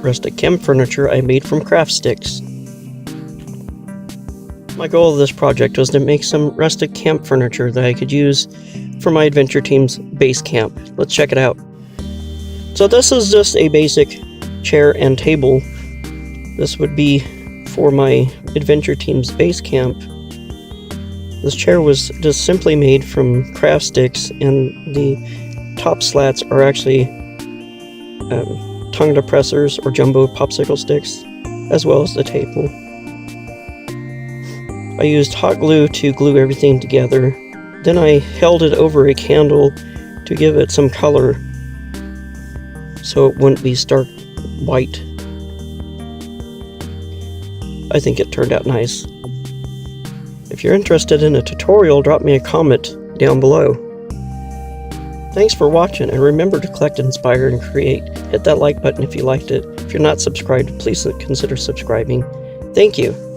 rustic camp furniture I made from craft sticks. My goal of this project was to make some rustic camp furniture that I could use for my adventure team's base camp. Let's check it out. So this is just a basic chair and table. This would be for my adventure team's base camp. This chair was just simply made from craft sticks, and the top slats are actually tongue depressors or jumbo popsicle sticks, as well as the table. I used hot glue to glue everything together. Then I held it over a candle to give it some color so it wouldn't be stark white. I think it turned out nice. If you're interested in a tutorial, drop me a comment down below. Thanks for watching, and remember to collect, inspire, and create. Hit that like button if you liked it. If you're not subscribed, please consider subscribing. Thank you.